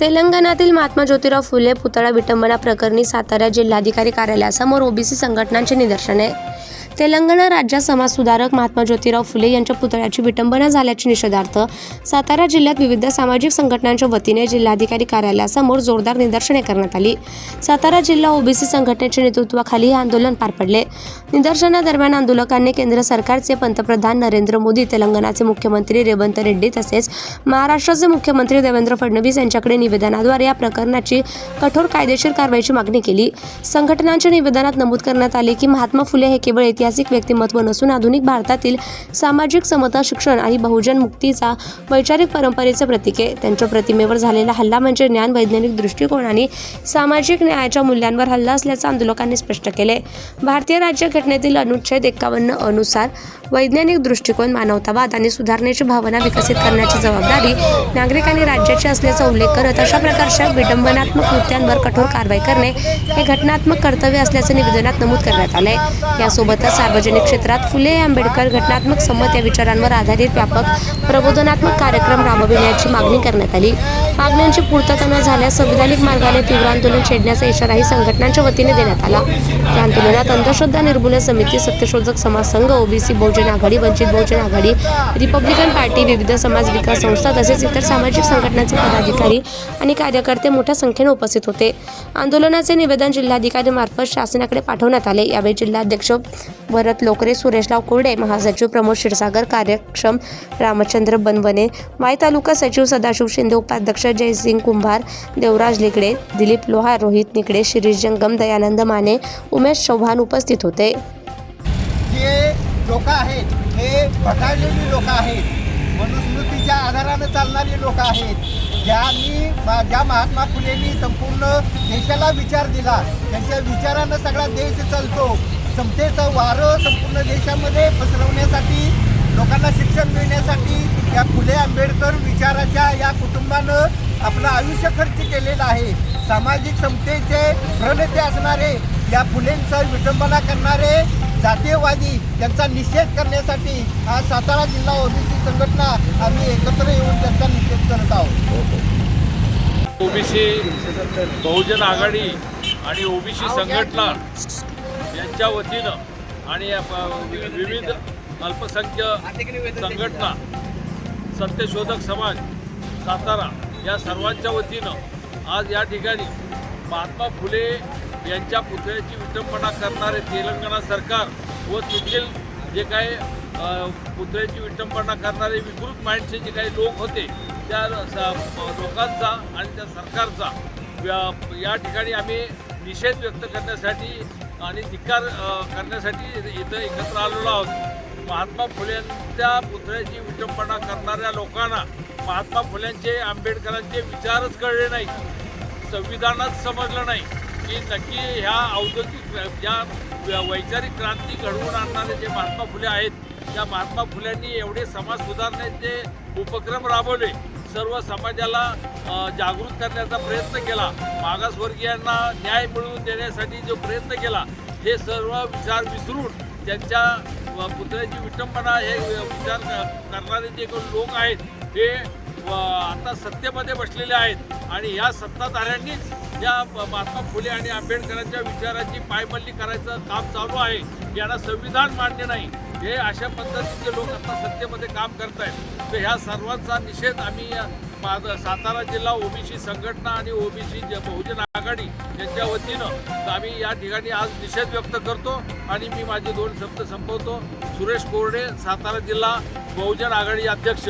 तेलंगणातील महात्मा ज्योतिराव फुले पुतळा विटंबना प्रकरणी सातारा जिल्हाधिकारी कार्यालयासमोर ओबीसी संघटनांचे निदर्शने। तेलंगणा राज्यात समाजसुधारक महात्मा ज्योतिराव फुले यांच्या पुतळ्याची विटंबना झाल्याच्या निषेधार्थ सातारा जिल्ह्यात विविध सामाजिक संघटनांच्या वतीने जिल्हाधिकारी कार्यालयासमोर जोरदार निदर्शने करण्यात आली। सातारा जिल्हा ओबीसी संघटनेच्या नेतृत्वाखाली हे आंदोलन पार पडले। निदर्शनादरम्यान आंदोलकांनी केंद्र सरकारचे पंतप्रधान नरेंद्र मोदी, तेलंगणाचे मुख्यमंत्री रेवंत रेड्डी तसेच महाराष्ट्राचे मुख्यमंत्री देवेंद्र फडणवीस यांच्याकडे निवेदनाद्वारे या प्रकरणाची कठोर कायदेशीर कारवाईची मागणी केली। संघटनांच्या निवेदनात नमूद करण्यात आले की महात्मा फुले हे केवळ ऐतिहासिक व्यक्तिमत्व नसून आधुनिक भारतातील सामाजिक समता, शिक्षण आणि बहुजन मुक्तीचा वैचारिक परंपरेचे प्रतीक आहे। त्यांच्या प्रतिमेवर झालेला हल्ला म्हणजे ज्ञान, वैज्ञानिक दृष्टिकोन आणि सामाजिक न्यायाच्या मूल्यांवर हल्ला असल्याचे आंदोलकांनी स्पष्ट केले। भारतीय राज्यघटनेतील अनुच्छेद 51 अनुसार वैज्ञानिक दृष्टिकोन, मानवतावाद आणि सुधारणेची भावना विकसित करण्याची जबाबदारी नागरिकांनी राज्याची असल्याचा उल्लेख करत अशा प्रकारच्या विडंबनात्मक कृत्यांवर कठोर कारवाई करणे हे घटनात्मक कर्तव्य असल्याचे निवेदनात नमूद करण्यात आले। यासोबतच सार्वजनिक क्षेत्रात फुले आंबेडकर घटनात्मक संमत या विचारांवर आधारित व्यापक प्रबोधनात्मक कार्यक्रम राबविण्याची मागणी करण्यात आली। मागण्यांची पूर्तता न झाल्यास संविधानिक मार्गाने तीव्र आंदोलन छेडण्याचा इशाराही संघटनांच्या वतीने देण्यात आला। या आंदोलनात अंधश्रद्धा निर्मूलन समिती, सत्यशोधक समाज संघ, ओबीसी बहुजन आघाडी, वंचित बहुजन आघाडी, रिपब्लिकन पार्टी, विविध समाज विकास संस्था तसेच इतर सामाजिक संघटनांचे पदाधिकारी आणि कार्यकर्ते मोठ्या संख्येने उपस्थित होते। आंदोलनाचे निवेदन जिल्हाधिकारी मार्फत शासनाकडे पाठवण्यात आले। यावेळी जिल्हाध्यक्ष भरत लोकरे, सुरेशराव कोरडे, महासचिव प्रमोद क्षीरसागर, कार्यक्षम रामचंद्र बनवणे, वाई तालुका सचिव सदाशिव शिंदे, उपाध्यक्ष जयसिंग कुंभार, देवराज लिगडे, दिलीप लोहार, रोहित निकडे, शिरीष जंगम, दयानंद माने, उमेश चव्हाण उपस्थित होते। जे लोक आहेत हे भटाळलेली लोक आहेत, मनुस्मृतीच्या आधाराने चालणारी लोक आहेत, ज्या महात्मा फुलेंनी संपूर्ण देशाला विचार दिला, त्यांच्या विचारानं सगळा देश चालतो। समतेचं वारं संपूर्ण देशामध्ये पसरवण्यासाठी, लोकांना शिक्षण मिळण्यासाठी या फुले आंबेडकर विचाराच्या या कुटुंबानं आपलं आयुष्य खर्च केलेलं आहे। सामाजिक समतेचे प्रणेते असणारे या फुलेंचा विटंबना करणारे जातीयवादी त्यांचा निषेध करण्यासाठी आज सातारा जिल्हा ओबीसी संघटना आम्ही एकत्र येऊन त्यांचा निषेध करत आहोत। ओबीसी बहुजन आघाडी आणि ओबीसी संघटना यांच्या वतीनं आणि विविध अल्पसंख्य संघटना, सत्यशोधक समाज सातारा या सर्वांच्या वतीनं आज या ठिकाणी महात्मा फुले यांच्या पुतळ्याची विटंबना करणारे तेलंगणा सरकार व तेथील जे काही पुतळ्याची विटंबना करणारे विकृत माइंडचे जे काही लोक होते त्या लोकांचा आणि त्या सरकारचा या ठिकाणी आम्ही निषेध व्यक्त करण्यासाठी आणि धिक्कार करण्यासाठी इथं एकत्र आलेलो आहोत। महात्मा फुलेंच्या पुतळ्याची विटंबना करणाऱ्या लोकांना महात्मा फुल्यांचे, आंबेडकरांचे विचारच कळले नाही, संविधानच समजलं नाही की नक्की ह्या औद्योगिक या वैचारिक क्रांती घडवून आणणारे जे महात्मा फुले आहेत, त्या महात्मा फुल्यांनी एवढे समाज सुधारण्याचे उपक्रम राबवले, सर्व समाजाला जागृत करण्याचा प्रयत्न केला, मागासवर्गीयांना न्याय मिळवून देण्यासाठी जो प्रयत्न केला, हे सर्व विचार विसरून त्यांच्या पुतळ्याची विटंबना हे विचार करणारे जे लोक आहेत हे आता सत्तेमध्ये बसलेले आहेत आणि या सत्ताधाऱ्यांनीच या महात्मा फुले आणि आंबेडकरांच्या विचाराची पायमल्ली करायचं काम चालू आहे। यांना संविधान मान्य नाही, हे अशा पद्धतीचे लोक आता सत्तेमध्ये काम करत आहेत। तर ह्या सर्वांचा निषेध आम्ही सातारा जिल्हा ओबीसी संघटना आणि ओबीसी बहुजन आघाडी यांच्या वतीनं आम्ही या ठिकाणी आज निषेध व्यक्त करतो आणि मी माझे 2 शब्द संपवतो। सुरेश कोरडे, सातारा जिल्हा बहुजन आघाडी अध्यक्ष।